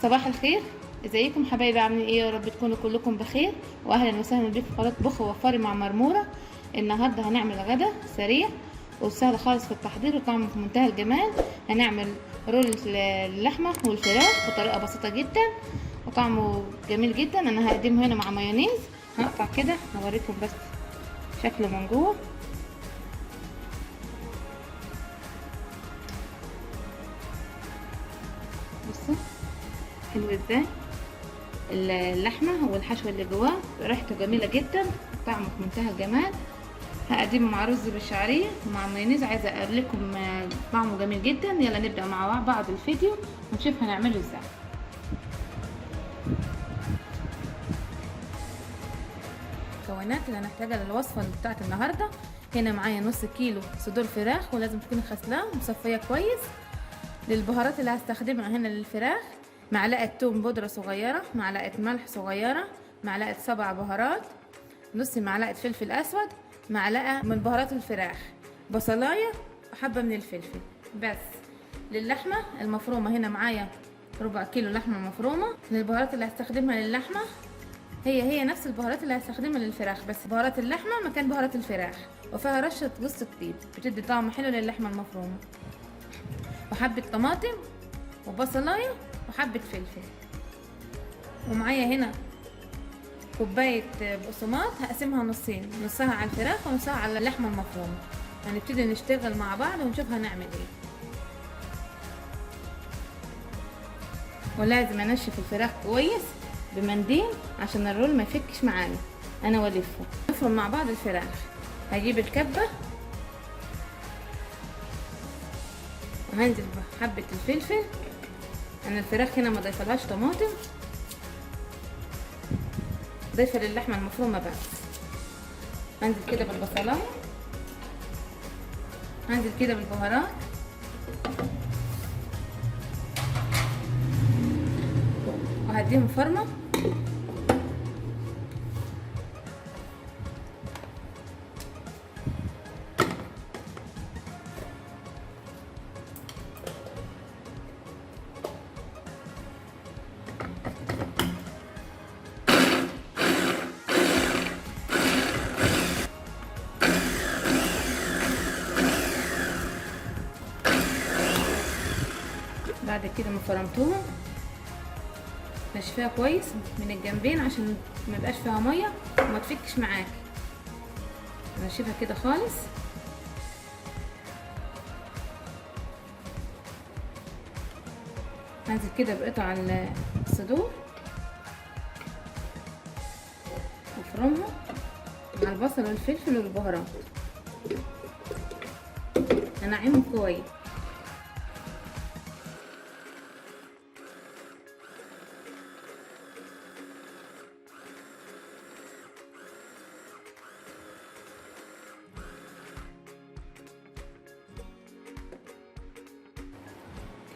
صباح الخير، ازيكم حبايبي؟ عاملين ايه؟ يا رب تكونوا كلكم بخير، واهلا وسهلا بيكم في قناه بخ ووفري مع مرموره. النهارده هنعمل غدا سريع وسهل خالص في التحضير وطعمه في منتهى الجمال. هنعمل رول اللحمه والفراخ بطريقه بسيطه جدا وطعمه جميل جدا. انا هقدمه هنا مع مايونيز. هقطع كده هوريكم بس شكله من جوه. بصوا حلو ازاي اللحمه والحشوه اللي جواه، ريحته جميله جدا، طعمه في منتهى الجمال. هقدمه مع رز بالشعريه ومع مايونيز. عايزه اقول لكم طعمه جميل جدا. يلا نبدا مع بعض الفيديو ونشوف هنعمله ازاي. المكونات اللي هنحتاجها للوصفه بتاعت النهارده: هنا معايا نص كيلو صدور فراخ ولازم تكون غسلاها ومصفيه كويس. للبهارات اللي هستخدمها هنا للفراخ: معلقه توم بودره صغيره، معلقه ملح صغيره، معلقه 7 بهارات، نص معلقه فلفل اسود، معلقه من بهارات الفراخ، بصلايه وحبه من الفلفل بس. للحمه المفرومه هنا معايا ربع كيلو لحمه مفرومه. للبهارات اللي هستخدمها للحمه هي نفس البهارات اللي هستخدمها للفراخ، بس بهارات اللحمه مكان بهارات الفراخ، وفيها رشه جوز الطيب بتدي طعم حلو للحمه المفرومه، وحبه طماطم وبصلايه وحبه فلفل. ومعايا هنا كوبايه بقسماط هقسمها نصين، نصها على الفراخ ونصها على اللحمه المفرومه. هنبتدي نشتغل مع بعض ونشوف هنعمل ايه. ولازم انشف الفراخ كويس بمنديل عشان الرول ما يفكش معانا انا والفه. نفرم مع بعض الفراخ. هجيب الكبه وهنزل بحبه الفلفل. انا الفراخ هنا ما ضيفلهاش طماطم، ضيفه للحمه المفرومه بس. هنزل كده بالبصلايه، هنزل كده بالبهارات، وهديهم فرمه. بعد كده ما فرمتوهم نشفيها كويس من الجنبين عشان ما يبقاش فيها ميه وما تفكش معاك. نشفها كده خالص. هنزل كده بقطع الصدور وافرمها مع البصل والفلفل والبهارات، انعمهم كويس.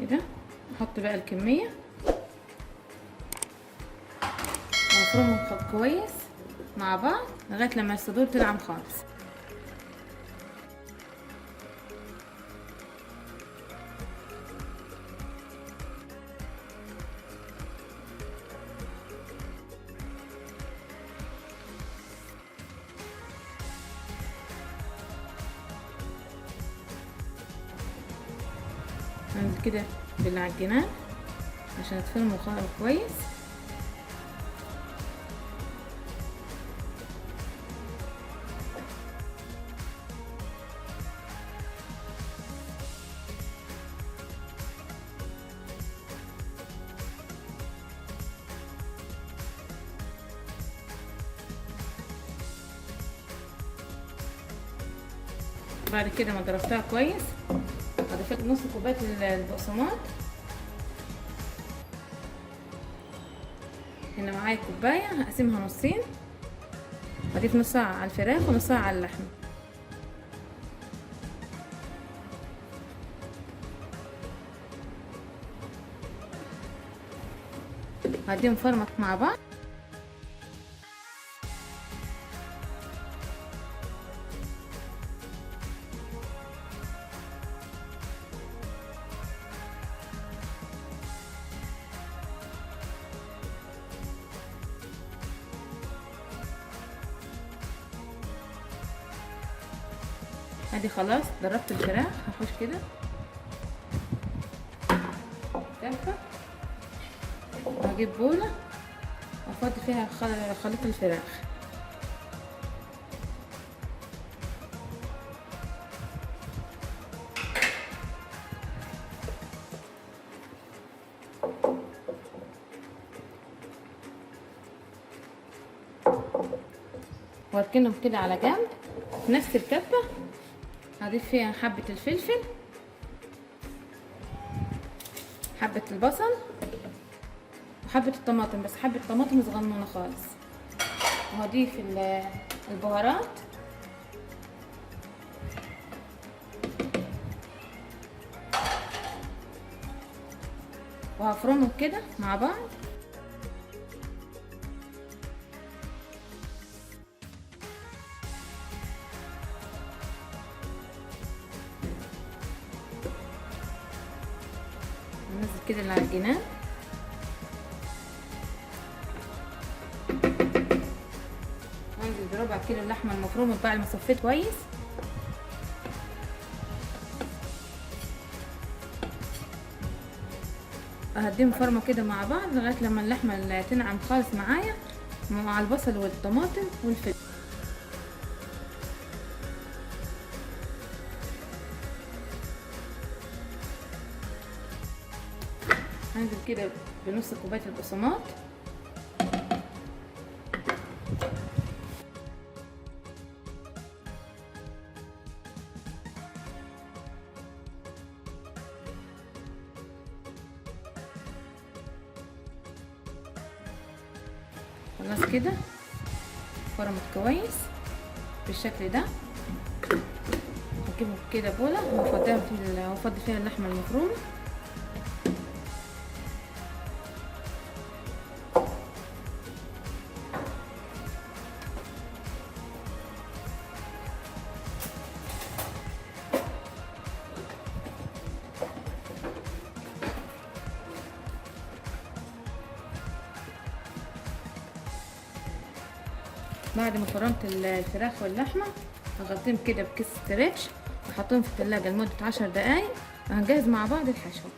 كده احط بقى الكميه وافرمهم كويس مع بعض لغايه لما الصدور تنعم خالص. هنعمل كده بالعجينات عشان تفرموا كويس. بعد كده ما ضربتها كويس اضيف نص كوبايه البقسماط. هنا معايا كوبايه هقسمها نصين، اضيف نصها على الفراخ ونصها على اللحمه. هديهم فرمه مع بعض. ادي خلاص ضربت الفراخ. هخش كده كفه وهجيب بوله وافضي فيها خليط الفراخ. واركنهم كده على جنب. في نفس الكبه هضيف فيها حبه الفلفل، حبه البصل، وحبه الطماطم، بس حبه طماطم صغنونه خالص. وهضيف البهارات، وهفرمهم كده مع بعض. ننزل كده العجينات. هنزل بربع كيلو اللحمه المفرومه بعد ما صفيت كويس. اهديهم فرمه كده مع بعض لغايه لما اللحمه تنعم خالص معايا مع البصل والطماطم والفلفل. هنزل كده بنص كوبايه البقسماط، خلاص كده فرمت كويس بالشكل ده. هجيبه كده بوله وافضي فيها اللحمه المفرومه. بعد ما فرمت الفراخ واللحمه هغطيهم كده بكيس ستريتش واحطهم في الثلاجه لمده 10 دقايق. وهنجهز مع بعض الحشو.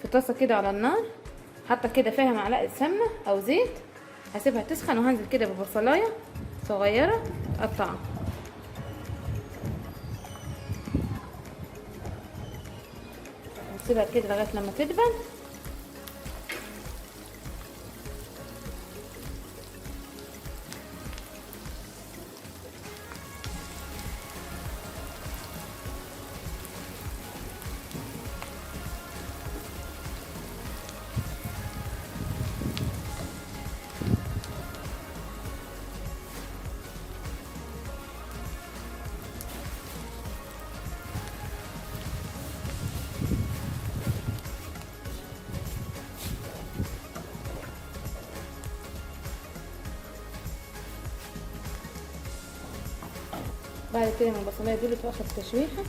في طاسه كده على النار حاطه كده فيها معلقه سمنه او زيت. هسيبها تسخن وهنزل كده ببصلايه صغيره متقطعه. هسيبها كده لغايه لما تدبل. بعد كده من البصلايه دول واخد تشويحه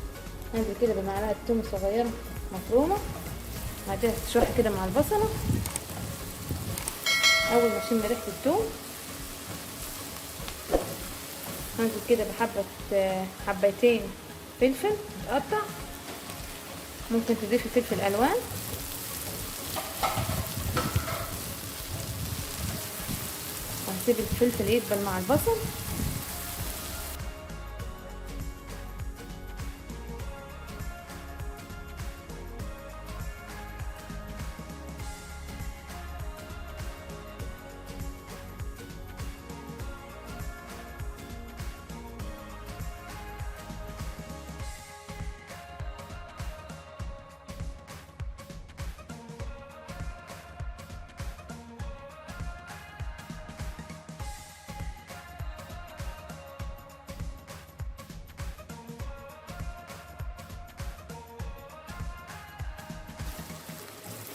هنزل كده بمعلقه توم صغيره مفرومه. بعدها تشويحه كده مع البصله. اول ما اشم ريحه التوم هنزل كده حبتين فلفل متقطع. ممكن تضيفي فلفل الوان. وهسيب الفلفل يدبل مع البصل.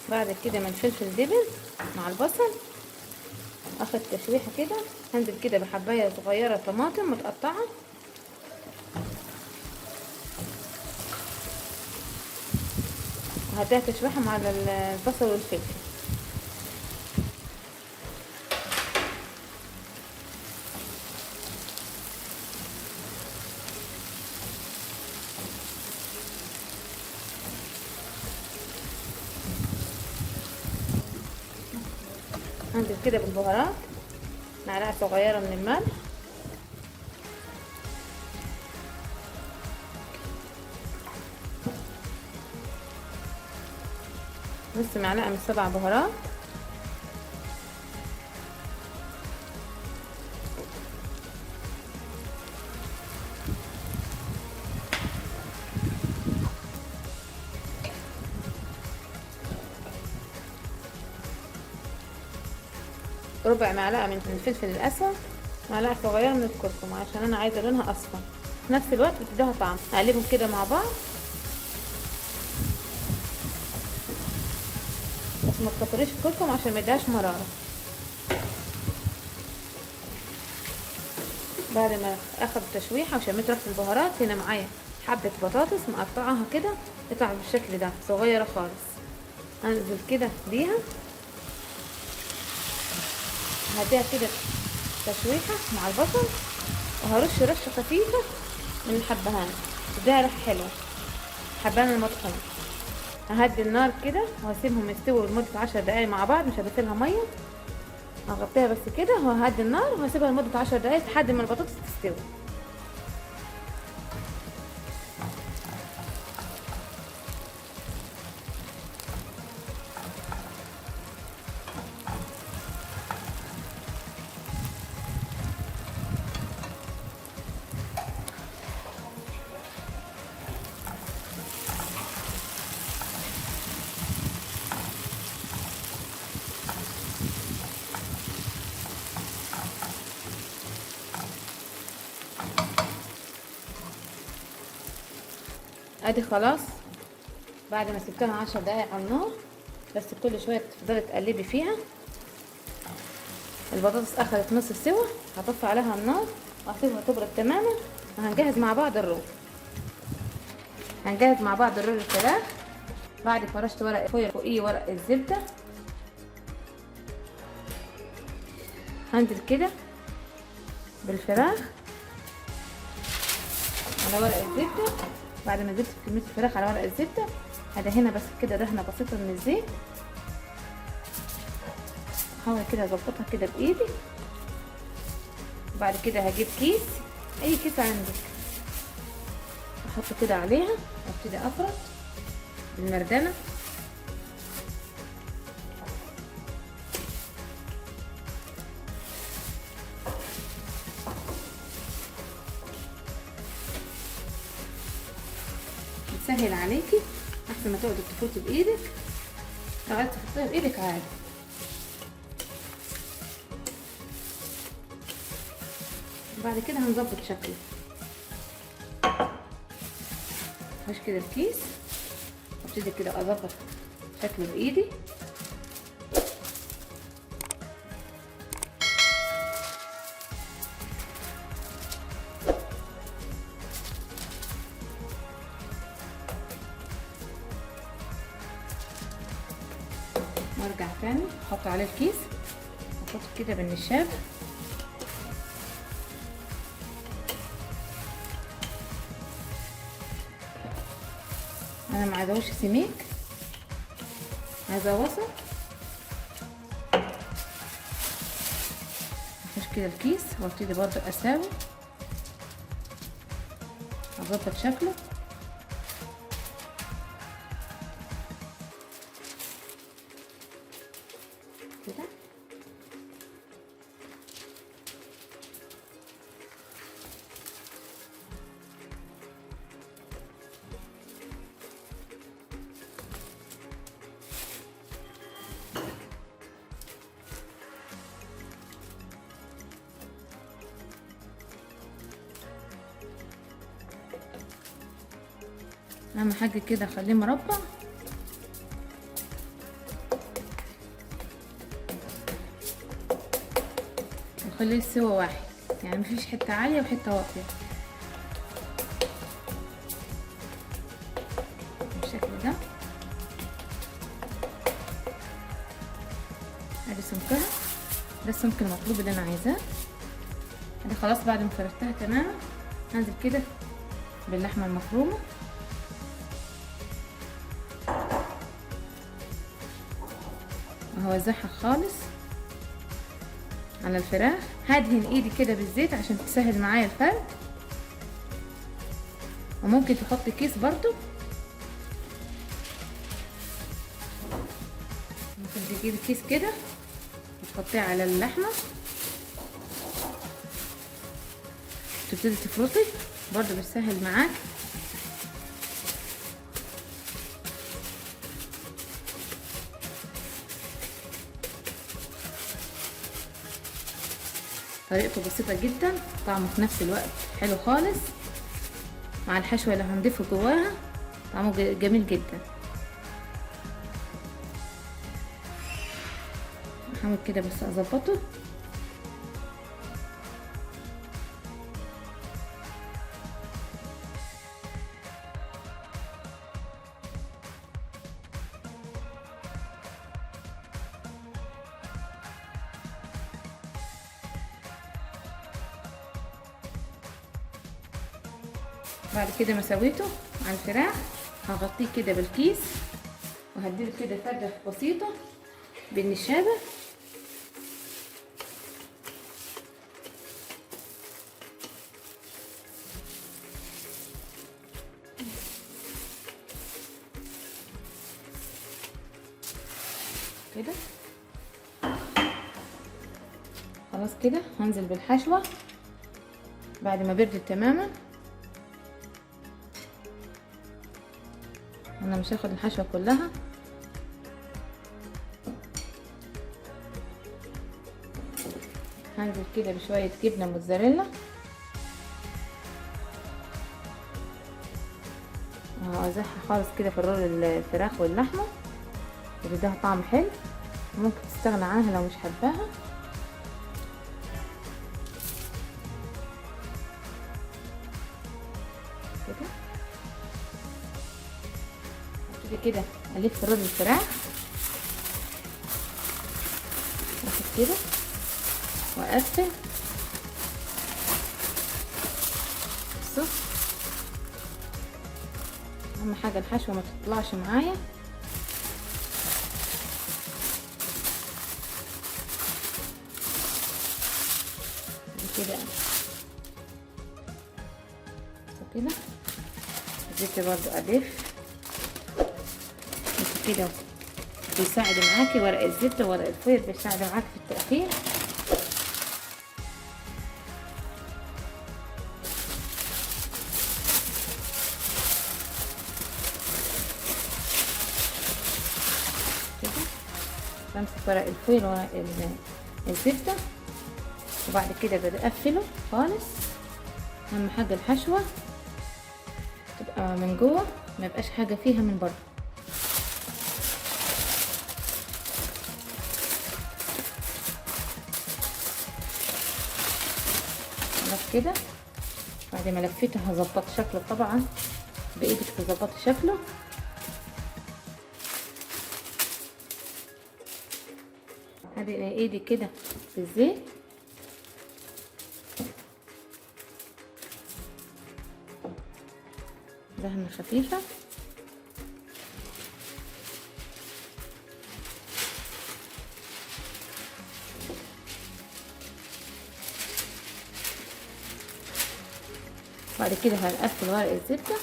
بعد كده ما الفلفل دبل مع البصل اخد تشويحه كده. هنزل كده بحبايه صغيره طماطم متقطعه. هديها تشويحة مع البصل والفلفل. هنزل كده بالبهارات، معلقة صغيرة من الملح، نص معلقة من 7 بهارات، ربع معلقة من الفلفل الأسود، معلقة صغيرة من الكركم عشان أنا عايزة لونها أصفر، في نفس الوقت بتديها طعم. هقلبهم كده مع بعض بس ما تكتريش الكركم عشان ما يديهاش مرارة. بعد ما اخد تشويحه وشميت ريحه البهارات، هنا معايا حبه بطاطس مقطعاها كده قطع بالشكل ده صغيره خالص، هنزل كده بيها، هديها كده تشويحه مع البصل، وهرش رشه خفيفه من الحبهان تديها ريحه حلوه، حبهان المطحون. ههدي النار كده وهسيبهم يستووا لمده 10 دقايق مع بعض، مش هضيفلها ميه، هغطيها بس كده وههدي النار وهسيبها لمده 10 دقايق لحد ما البطاطس تستوي. ادي خلاص بعد ما سبتها 10 دقايق على النار، بس كل شويه تفضلي تقلبي فيها. البطاطس اخذت نص سوا، هطفي عليها النار وهسيبها تبرد تماما، وهنجهز مع بعض الرز. هنجهز مع بعض الرز الفراخ. بعد فرشت ورق فوقيه ورق الزبده، هنزل كده بالفراخ على ورق الزبده. بعد ما زدت كميه الفراخ على ورق الزبده، هدهنها بس كده دهنه بسيطه من الزيت، هحاول كده اظبطها كده بايدي. وبعد كده هجيب كيس، اي كيس عندك، احطه كده عليها وابتدي افرد بالمردنه. بتسهل عليكي احسن ما تقعدي تفوتي بايدك، لو عايزه تحطيها بايدك عادي. بعد كده هنظبط شكله، هش كده الكيس وابتدي كده اظبط شكله بايدي. وارجع تاني احط عليه الكيس، احط كده بالنشاب. انا ما عايزاهوش سميك، عايزاه وسط. اخش كده الكيس وابتدي برضه اساوي اظبط شكله كده. اهم حاجه كده اخليه مربع، وخليه سوا واحد، يعني مفيش حته عاليه وحته واطيه بالشكل ده. سمكها، ده السمك المطلوب اللي انا عايزاه. انا خلاص بعد ما فردتها تماما هنزل كده باللحمه المفرومه، وهوزعها خالص على الفراخ. هدهن ايدي كده بالزيت عشان تسهل معايا الفرد، وممكن تحط كيس برضو، ممكن تجيبي كيس كده وتحطيه على اللحمه تبتدي تفرطي، برضو بتسهل معاك. طريقته بسيطة جدا، طعمه في نفس الوقت حلو خالص مع الحشوة اللي هنضيفه جواها، طعمه جميل جدا. هحاول كده بس اظبطه. بعد كده ما سويته على الفراخ هغطيه كده بالكيس، وهديله كده فرده بسيطه بالنشابه. كده خلاص كده هنزل بالحشوه بعد ما بردت تماما. انا مش هاخد الحشوه كلها، هنزل كده بشويه جبنه موتزاريلا، وهوزعها خالص كده في الرول الفراخ واللحمه، وبيديها طعم حلو. ممكن تستغنى عنها لو مش حباها. كده الف رول الفراخ واخد كده واقفل. بصوا اهم حاجه الحشوه ما تطلعش معايا. كده كده الزيت برضو الف كده، بيساعد معاكي ورق الزبده وورق الفويل، بيساعد معاكي في التقفيل. كده بمسك ورق الفويل وورق الزبده، وبعد كده بقفله خالص. اهم حاجه الحشوه تبقى من جوه، ما يبقاش حاجه فيها من بره. كده بعد ما لفيته هظبط شكله، طبعا بايدك تظبطي شكله. هذه ايدي كده في الزيت، دهنه خفيفه. بعد كده هنقفل ورق الزبده،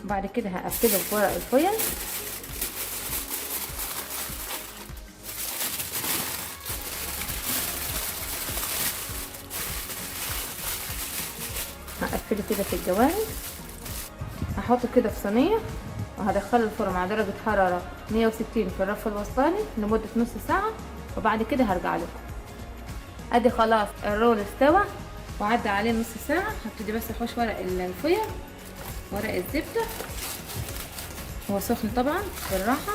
بعد كده هقفله بورق الفويل. هقفله كده في الجوانب، هحطه كده في صينيه وهدخله الفرن على درجه حراره 160 في الرف الوسطاني لمده نص ساعه، وبعد كده هرجع لكم. ادي خلاص الرول استوى وعدى عليه نص ساعه. هبتدي بس احوش ورق الفويل ورق الزبده، هو سخن طبعا بالراحه.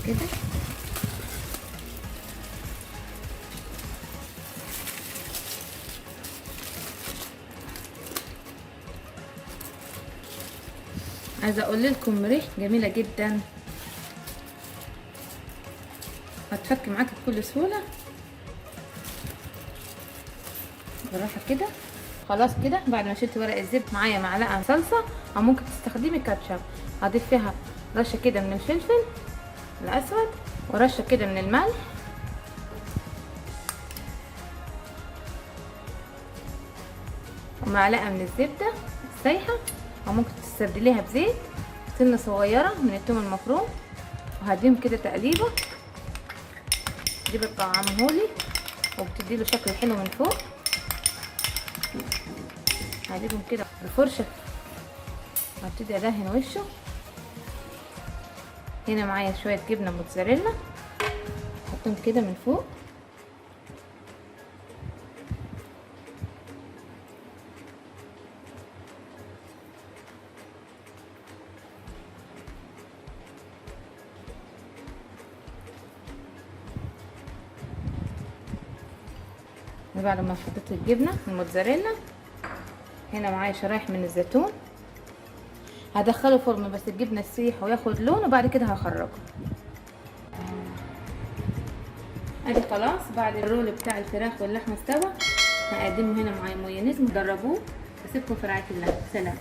كده عايزه اقول لكم ريح جميله جدا، هتفك معاكي بكل سهوله بالراحه كده. خلاص كده بعد ما شلت ورق الزبده معايا معلقه صلصه او ممكن تستخدمي كاتشب. هضيف فيها رشه كده من الفلفل الاسود ورشه كده من الملح ومعلقه من الزبده السايحه او ممكن تستبدليها بزيت، سنه صغيره من الثوم المفروم، وهديهم كده تقليبه. دي بتطعمهولي وبتديله شكل حلو من فوق. هجيبهم كده بالفرشه، هبتدي ادهن وشه. هنا معايا شويه جبنه موتزاريلا، احطهم كده من فوق. بعد ما حطيت الجبنه الموتزاريلا هنا معايا شرايح من الزيتون، هدخله فرن بس الجبنه تسيح وياخد لون وبعد كده هخرجه. ادي خلاص بعد الرول بتاع الفراخ واللحمه استوى. هقدمه هنا مع مايونيز، جربوه. اسيبكم في رعايه الله، سلام.